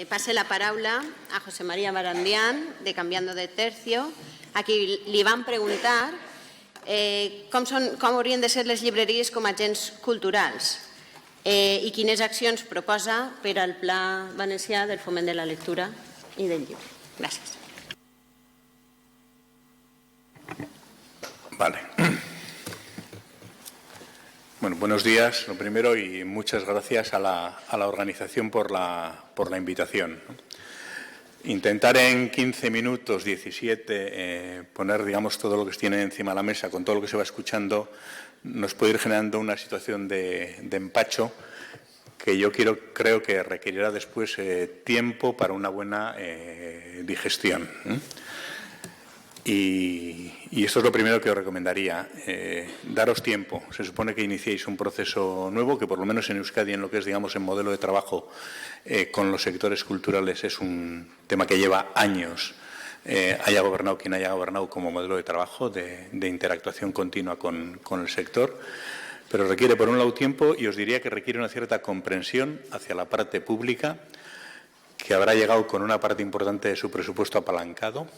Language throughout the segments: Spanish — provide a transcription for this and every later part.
Passe la paraula a José María Barandián, de Canviando de Tercio, a qui li van preguntar com haurien de ser les llibreries com a agents culturals i quines accions proposa per al Pla Valencià del foment de la lectura i del llibre. Gràcies. Vale. Bueno, buenos días, lo primero, y muchas gracias a la organización por la invitación. Intentar en 15 minutos, 17, poner, digamos, todo lo que se tiene encima de la mesa, con todo lo que se va escuchando, nos puede ir generando una situación de empacho que yo creo que requerirá después tiempo para una buena digestión. Y esto es lo primero que os recomendaría, daros tiempo. Se supone que iniciéis un proceso nuevo, que por lo menos en Euskadi, en lo que es, digamos, en modelo de trabajo con los sectores culturales, es un tema que lleva años, haya gobernado quien haya gobernado, como modelo de trabajo, de interactuación continua con el sector. Pero requiere, por un lado, tiempo, y os diría que requiere una cierta comprensión hacia la parte pública, que habrá llegado con una parte importante de su presupuesto apalancado,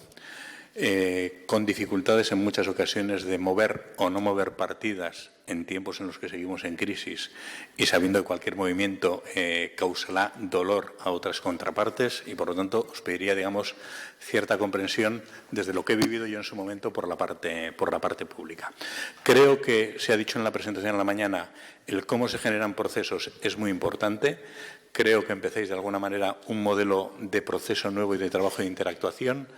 con dificultades en muchas ocasiones de mover o no mover partidas en tiempos en los que seguimos en crisis y sabiendo que cualquier movimiento causará dolor a otras contrapartes, y por lo tanto os pediría, digamos, cierta comprensión desde lo que he vivido yo en su momento por la parte pública. Creo que se ha dicho en la presentación en la mañana el cómo se generan procesos es muy importante. Creo que empecéis de alguna manera un modelo de proceso nuevo y de trabajo de interactuación,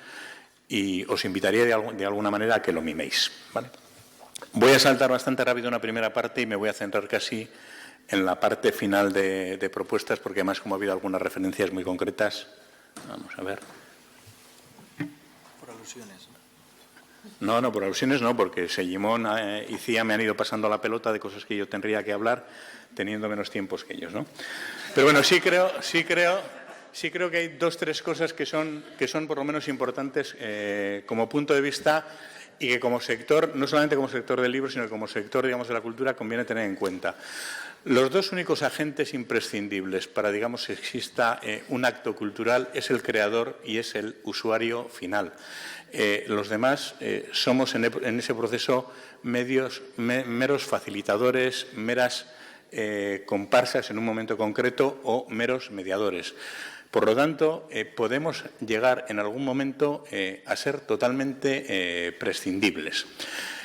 y os invitaría de alguna manera a que lo miméis, ¿vale? Voy a saltar bastante rápido una primera parte y me voy a centrar casi en la parte final de propuestas, porque además, como ha habido algunas referencias muy concretas, vamos a ver. Por alusiones. No, por alusiones no, porque Seguimón y Cía me han ido pasando la pelota de cosas que yo tendría que hablar teniendo menos tiempos que ellos, ¿no? Pero bueno, sí creo que hay dos, tres cosas que son por lo menos importantes como punto de vista, y que como sector, no solamente como sector del libro, sino que como sector, digamos, de la cultura, conviene tener en cuenta. Los dos únicos agentes imprescindibles para, digamos, que exista un acto cultural es el creador y es el usuario final. Los demás somos en ese proceso meros facilitadores, meras comparsas en un momento concreto o meros mediadores. Por lo tanto, podemos llegar en algún momento a ser totalmente prescindibles.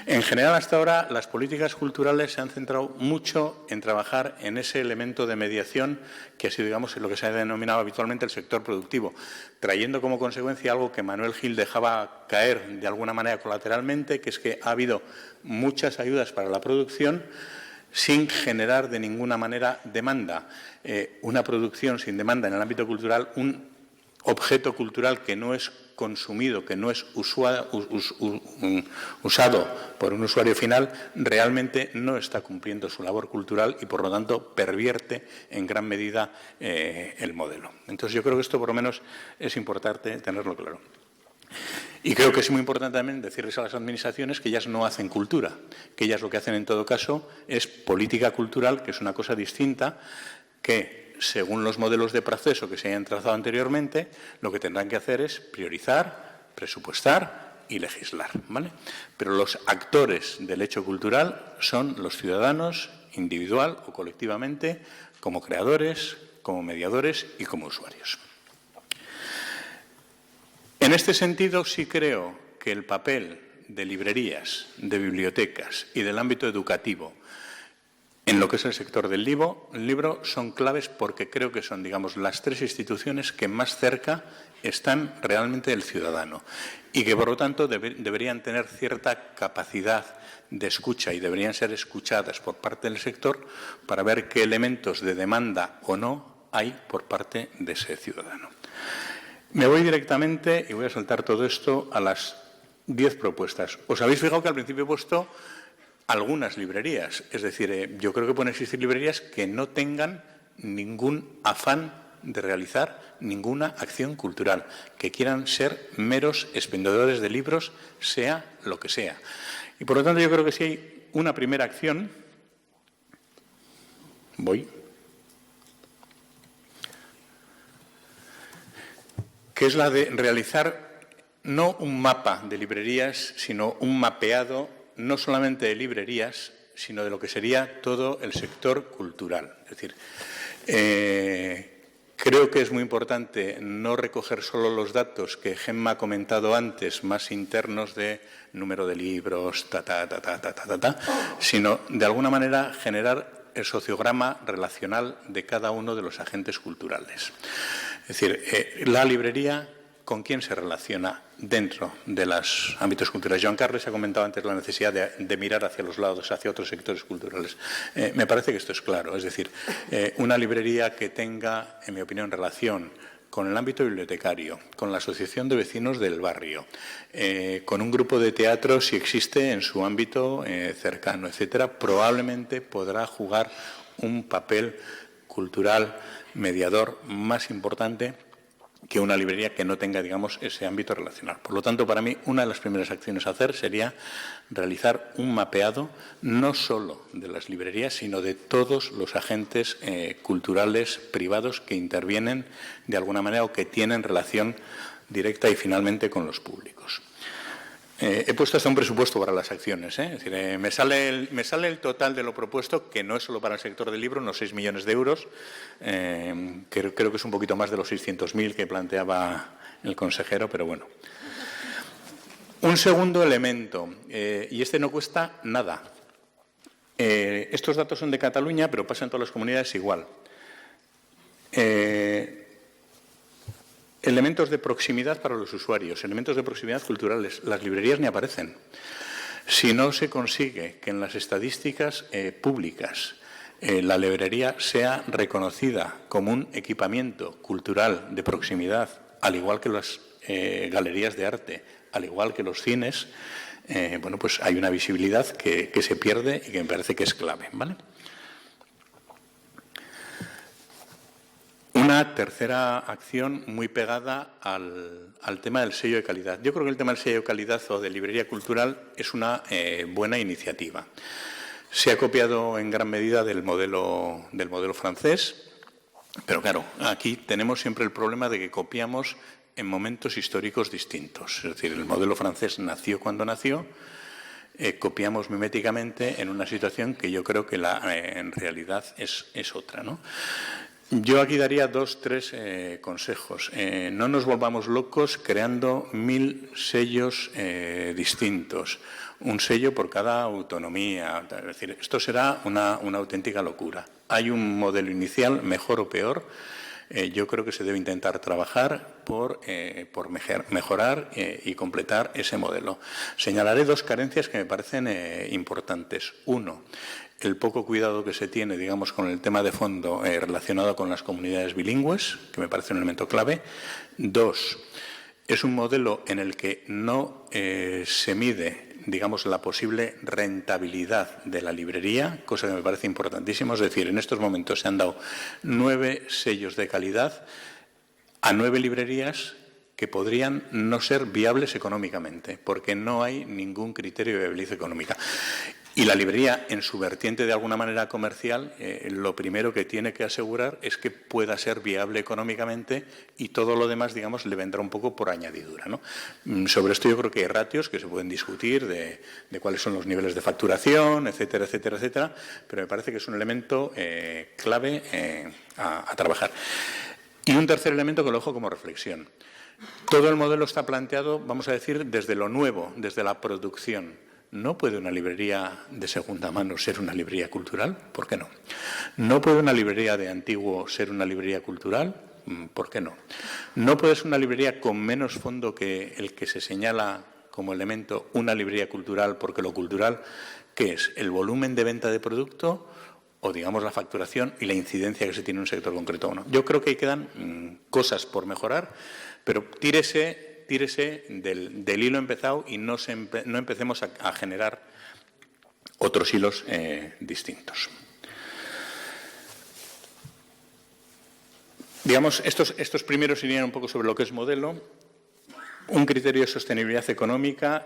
En general, hasta ahora, las políticas culturales se han centrado mucho en trabajar en ese elemento de mediación que ha sido, digamos, lo que se ha denominado habitualmente el sector productivo, trayendo como consecuencia algo que Manuel Gil dejaba caer de alguna manera colateralmente, que es que ha habido muchas ayudas para la producción sin generar de ninguna manera demanda. Una producción sin demanda en el ámbito cultural, un objeto cultural que no es consumido, que no es usado por un usuario final, realmente no está cumpliendo su labor cultural y, por lo tanto, pervierte en gran medida el modelo. Entonces, yo creo que esto, por lo menos, es importante tenerlo claro. Y creo que es muy importante también decirles a las administraciones que ellas no hacen cultura, que ellas lo que hacen en todo caso es política cultural, que es una cosa distinta, que según los modelos de proceso que se hayan trazado anteriormente, lo que tendrán que hacer es priorizar, presupuestar y legislar, ¿vale? Pero los actores del hecho cultural son los ciudadanos, individual o colectivamente, como creadores, como mediadores y como usuarios. En este sentido, sí creo que el papel de librerías, de bibliotecas y del ámbito educativo en lo que es el sector del libro son claves, porque creo que son, digamos, las tres instituciones que más cerca están realmente del ciudadano y que, por lo tanto, deberían tener cierta capacidad de escucha y deberían ser escuchadas por parte del sector para ver qué elementos de demanda o no hay por parte de ese ciudadano. Me voy directamente, y voy a saltar todo esto, a las 10 propuestas. Os habéis fijado que al principio he puesto algunas librerías. Es decir, yo creo que pueden existir librerías que no tengan ningún afán de realizar ninguna acción cultural, que quieran ser meros expendedores de libros, sea lo que sea. Y por lo tanto yo creo que si hay una primera acción, que es la de realizar no un mapa de librerías, sino un mapeado no solamente de librerías, sino de lo que sería todo el sector cultural. Es decir, creo que es muy importante no recoger solo los datos que Gemma ha comentado antes, más internos de número de libros, sino de alguna manera generar el sociograma relacional de cada uno de los agentes culturales. Es decir, la librería, ¿con quién se relaciona dentro de los ámbitos culturales? Joan Carles ha comentado antes la necesidad de mirar hacia los lados, hacia otros sectores culturales. Me parece que esto es claro. Es decir, una librería que tenga, en mi opinión, relación con el ámbito bibliotecario, con la asociación de vecinos del barrio, con un grupo de teatro, si existe en su ámbito cercano, etcétera, probablemente podrá jugar un papel cultural mediador más importante que una librería que no tenga, digamos, ese ámbito relacional. Por lo tanto, para mí, una de las primeras acciones a hacer sería realizar un mapeado no solo de las librerías, sino de todos los agentes culturales privados que intervienen de alguna manera o que tienen relación directa y finalmente con los públicos. He puesto hasta un presupuesto para las acciones. Es decir, me sale el total de lo propuesto, que no es solo para el sector del libro, unos 6 millones de euros. Creo que es un poquito más de los 600.000 que planteaba el consejero, pero bueno. Un segundo elemento, y este no cuesta nada. Estos datos son de Cataluña, pero pasa en todas las comunidades igual. Elementos de proximidad para los usuarios, elementos de proximidad culturales. Las librerías ni aparecen. Si no se consigue que en las estadísticas públicas la librería sea reconocida como un equipamiento cultural de proximidad, al igual que las galerías de arte, al igual que los cines, bueno, pues hay una visibilidad que se pierde y que me parece que es clave, ¿vale? Una tercera acción muy pegada al tema del sello de calidad. Yo creo que el tema del sello de calidad o de librería cultural es una buena iniciativa. Se ha copiado en gran medida del modelo francés, pero claro, aquí tenemos siempre el problema de que copiamos en momentos históricos distintos. Es decir, el modelo francés nació cuando nació, copiamos miméticamente en una situación que yo creo que en realidad es otra, ¿no? Yo aquí daría 2, 3 consejos. No nos volvamos locos creando 1000 sellos distintos, un sello por cada autonomía. Es decir, esto será una auténtica locura. Hay un modelo inicial, mejor o peor. Yo creo que se debe intentar trabajar por mejorar y completar ese modelo. Señalaré 2 carencias que me parecen importantes. Uno, el poco cuidado que se tiene, digamos, con el tema de fondo relacionado con las comunidades bilingües, que me parece un elemento clave. 2, es un modelo en el que no se mide, digamos, la posible rentabilidad de la librería, cosa que me parece importantísimo. Es decir, en estos momentos se han dado 9 sellos de calidad a 9 librerías que podrían no ser viables económicamente, porque no hay ningún criterio de viabilidad económica. Y la librería, en su vertiente de alguna manera comercial, lo primero que tiene que asegurar es que pueda ser viable económicamente y todo lo demás, digamos, le vendrá un poco por añadidura, ¿no? Sobre esto yo creo que hay ratios que se pueden discutir de cuáles son los niveles de facturación, etcétera, etcétera, etcétera, pero me parece que es un elemento clave a trabajar. Y un tercer elemento que lo dejo como reflexión. Todo el modelo está planteado, vamos a decir, desde lo nuevo, desde la producción. ¿No puede una librería de segunda mano ser una librería cultural? ¿Por qué no? ¿No puede una librería de antiguo ser una librería cultural? ¿Por qué no? ¿No puede ser una librería con menos fondo que el que se señala como elemento una librería cultural? Porque lo cultural, ¿qué es? ¿El volumen de venta de producto o, digamos, la facturación y la incidencia que se tiene en un sector concreto o no? Yo creo que ahí quedan cosas por mejorar, pero tírese del hilo empezado y no empecemos a generar otros hilos distintos. Digamos, estos primeros irían un poco sobre lo que es modelo, un criterio de sostenibilidad económica,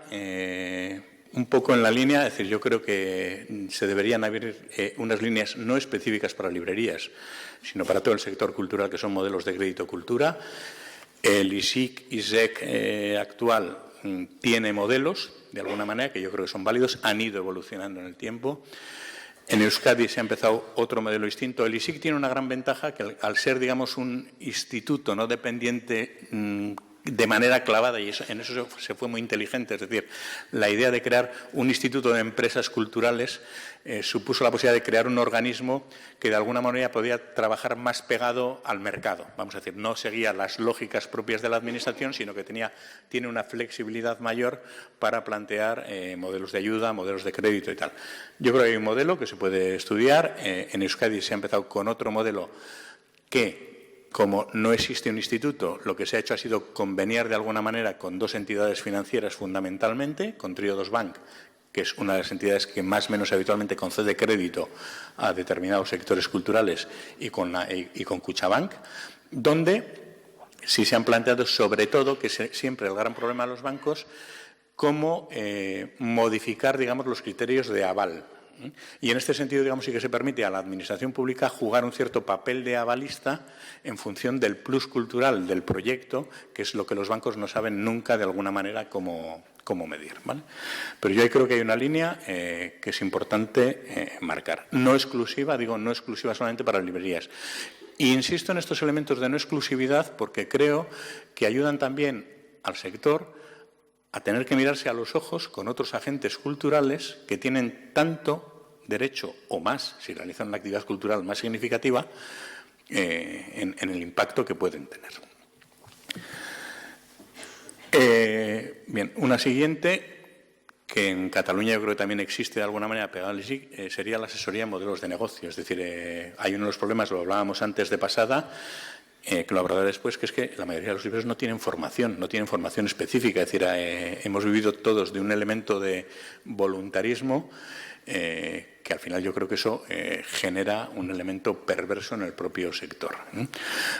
un poco en la línea, es decir, yo creo que se deberían abrir unas líneas no específicas para librerías, sino para todo el sector cultural, que son modelos de crédito cultura. El ISIC actual tiene modelos, de alguna manera, que yo creo que son válidos, han ido evolucionando en el tiempo. En Euskadi se ha empezado otro modelo distinto. El ISIC tiene una gran ventaja, que al ser, digamos, un instituto no dependiente de manera clavada, y en eso se fue muy inteligente, es decir, la idea de crear un instituto de empresas culturales supuso la posibilidad de crear un organismo que de alguna manera podía trabajar más pegado al mercado. Vamos a decir, no seguía las lógicas propias de la administración, sino que tiene una flexibilidad mayor para plantear modelos de ayuda, modelos de crédito y tal. Yo creo que hay un modelo que se puede estudiar. En Euskadi se ha empezado con otro modelo que, como no existe un instituto, lo que se ha hecho ha sido conveniar de alguna manera con dos entidades financieras fundamentalmente, con Triodos Bank, que es una de las entidades que más o menos habitualmente concede crédito a determinados sectores culturales, y con Kutxabank, donde sí se han planteado, sobre todo, que siempre el gran problema de los bancos, cómo modificar, digamos, los criterios de aval. Y en este sentido, digamos, sí que se permite a la administración pública jugar un cierto papel de avalista en función del plus cultural del proyecto, que es lo que los bancos no saben nunca de alguna manera cómo medir, ¿vale? Pero yo ahí creo que hay una línea que es importante marcar. No exclusiva, digo, no exclusiva solamente para las librerías. E insisto en estos elementos de no exclusividad porque creo que ayudan también al sector a tener que mirarse a los ojos con otros agentes culturales que tienen tanto derecho o más, si realizan una actividad cultural más significativa, en el impacto que pueden tener. Bien, una siguiente, que en Cataluña yo creo que también existe de alguna manera pegada al ISIC, sería la asesoría en modelos de negocio. Es decir, hay uno de los problemas, lo hablábamos antes de pasada, que lo hablaré después, que es que la mayoría de los libreros no tienen formación específica. Es decir, hemos vivido todos de un elemento de voluntarismo que al final yo creo que eso genera un elemento perverso en el propio sector.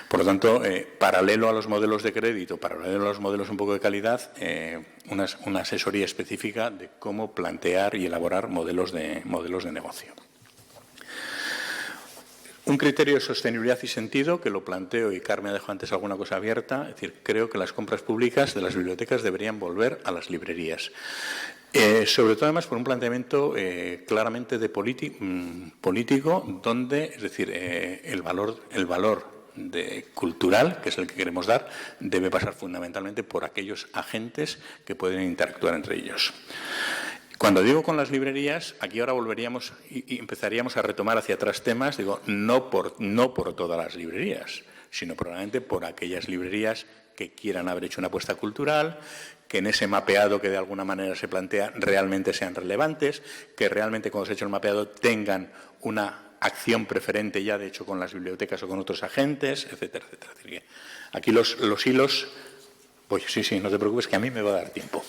Por lo tanto, paralelo a los modelos de crédito, paralelo a los modelos un poco de calidad, una asesoría específica de cómo plantear y elaborar modelos de negocio. Un criterio de sostenibilidad y sentido, que lo planteo y Carmen dejó antes alguna cosa abierta, es decir, creo que las compras públicas de las bibliotecas deberían volver a las librerías. Sobre todo, además, por un planteamiento claramente de político, donde, es decir, el valor cultural, que es el que queremos dar, debe pasar fundamentalmente por aquellos agentes que pueden interactuar entre ellos. Cuando digo con las librerías, aquí ahora volveríamos y empezaríamos a retomar hacia atrás temas, digo, no por todas las librerías, sino probablemente por aquellas librerías que quieran haber hecho una apuesta cultural, que en ese mapeado que de alguna manera se plantea realmente sean relevantes, que realmente cuando se ha hecho el mapeado tengan una acción preferente ya, de hecho, con las bibliotecas o con otros agentes, etcétera, etcétera. Aquí los hilos, pues sí, no te preocupes, que a mí me va a dar tiempo.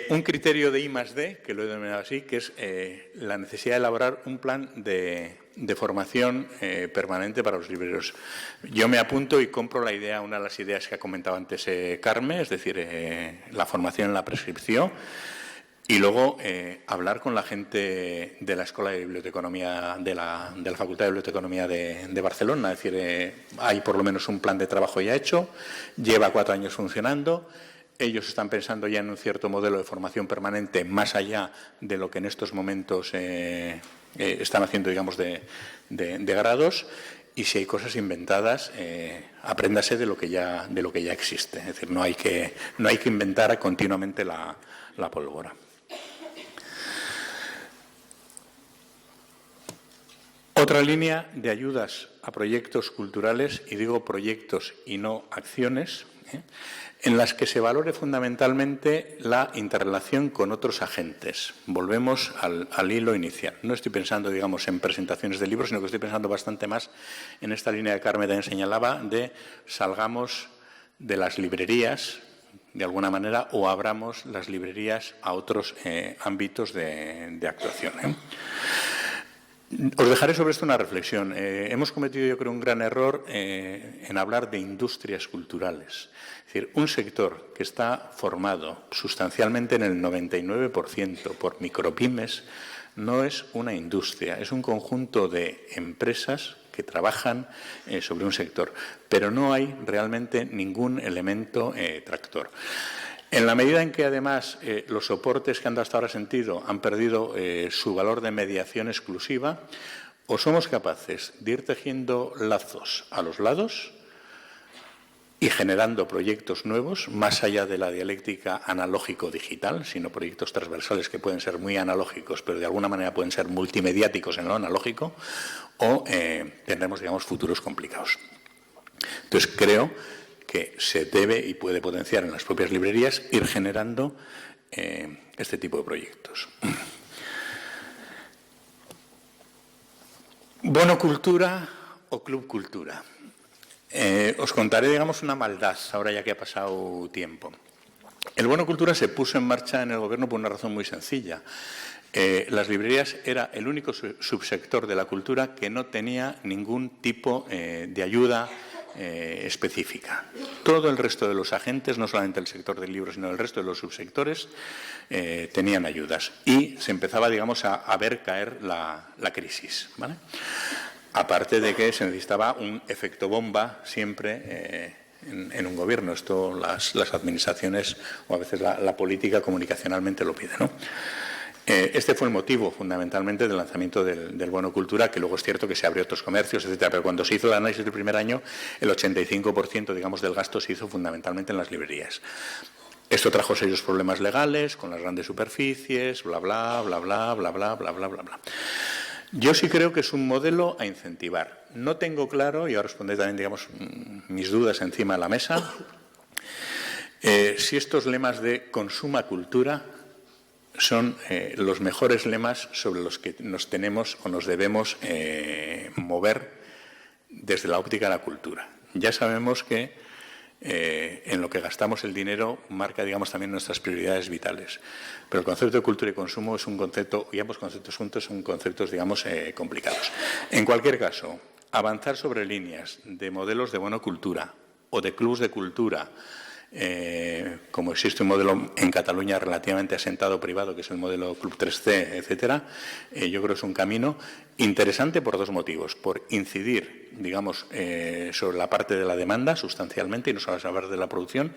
Un criterio de I+D, que lo he denominado así, que es la necesidad de elaborar un plan de formación permanente para los libreros. Yo me apunto y compro la idea, una de las ideas que ha comentado antes Carmen, es decir, la formación en la prescripción, y luego hablar con la gente de la Escuela de Biblioteconomía, de la Facultad de Biblioteconomía de Barcelona. Es decir, hay por lo menos un plan de trabajo ya hecho, lleva 4 años funcionando. Ellos están pensando ya en un cierto modelo de formación permanente más allá de lo que en estos momentos están haciendo, digamos, de grados. Y si hay cosas inventadas, apréndase de lo que ya existe. Es decir, no hay que inventar continuamente la pólvora. Otra línea de ayudas a proyectos culturales, y digo proyectos y no acciones, en las que se valore fundamentalmente la interrelación con otros agentes. Volvemos al hilo inicial. No estoy pensando, digamos, en presentaciones de libros, sino que estoy pensando bastante más en esta línea que Carmen también señalaba, de salgamos de las librerías, de alguna manera, o abramos las librerías a otros ámbitos de actuación. Os dejaré sobre esto una reflexión. Hemos cometido, yo creo, un gran error en hablar de industrias culturales. Es decir, un sector que está formado sustancialmente en el 99% por micropymes no es una industria, es un conjunto de empresas que trabajan sobre un sector, pero no hay realmente ningún elemento tractor. En la medida en que, además, los soportes que han dado hasta ahora sentido han perdido su valor de mediación exclusiva, o somos capaces de ir tejiendo lazos a los lados y generando proyectos nuevos, más allá de la dialéctica analógico-digital, sino proyectos transversales que pueden ser muy analógicos, pero de alguna manera pueden ser multimediáticos en lo analógico, o tendremos, digamos, futuros complicados. Entonces, creo que se debe y puede potenciar en las propias librerías ir generando este tipo de proyectos. Bono Cultura o Club Cultura. Os contaré, digamos, una maldad, ahora ya que ha pasado tiempo. El Bono Cultura se puso en marcha en el Gobierno por una razón muy sencilla. Las librerías era el único subsector de la cultura que no tenía ningún tipo de ayuda específica. Todo el resto de los agentes, no solamente el sector del libro, sino el resto de los subsectores, tenían ayudas. Y se empezaba, digamos, a ver caer la crisis, ¿vale? Aparte de que se necesitaba un efecto bomba siempre en un gobierno. Esto las administraciones o a veces la política comunicacionalmente lo pide, ¿no? Este fue el motivo fundamentalmente del lanzamiento del Bono Cultura, que luego es cierto que se abrió otros comercios, etcétera, pero cuando se hizo el análisis del primer año, el 85%, digamos, del gasto se hizo fundamentalmente en las librerías. Esto trajo serios problemas legales con las grandes superficies, bla, bla, bla, bla, bla, bla, bla, bla, bla, bla. Yo sí creo que es un modelo a incentivar. No tengo claro, y ahora responderé también, digamos, mis dudas encima de la mesa, si estos lemas de consuma cultura son los mejores lemas sobre los que nos tenemos o nos debemos mover desde la óptica de la cultura. Ya sabemos que en lo que gastamos el dinero marca, digamos, también nuestras prioridades vitales. Pero el concepto de cultura y consumo es un concepto, y ambos conceptos juntos son conceptos, digamos, complicados. En cualquier caso, avanzar sobre líneas de modelos de bono cultura o de clubs de cultura, como existe un modelo en Cataluña relativamente asentado privado, que es el modelo Club 3C, etcétera, yo creo que es un camino interesante por dos motivos. Por incidir, digamos, sobre la parte de la demanda sustancialmente y no solo hablar de la producción,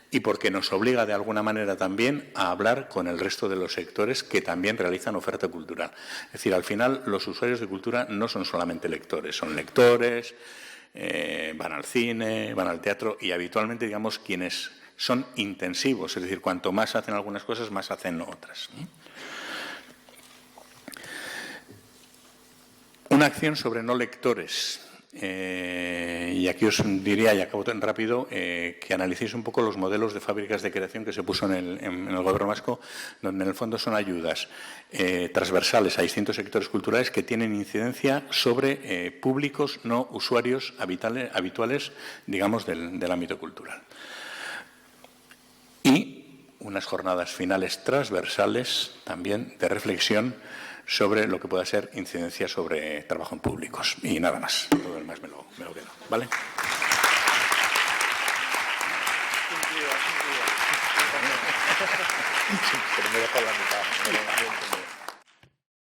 y porque nos obliga de alguna manera también a hablar con el resto de los sectores que también realizan oferta cultural. Es decir, al final los usuarios de cultura no son solamente lectores, son lectores, van al cine, van al teatro y habitualmente, digamos, quienes son intensivos, es decir, cuanto más hacen algunas cosas, más hacen otras. Una acción sobre no lectores. Y aquí os diría, y acabo tan rápido, que analicéis un poco los modelos de fábricas de creación que se puso en el Gobierno vasco, donde en el fondo son ayudas transversales a distintos sectores culturales que tienen incidencia sobre públicos no usuarios habituales, digamos, del ámbito cultural. Y unas jornadas finales transversales también de reflexión sobre lo que pueda ser incidencia sobre trabajo en públicos. Y nada más. Todo lo demás me lo quedo. ¿Vale? Pero me dejo la mitad.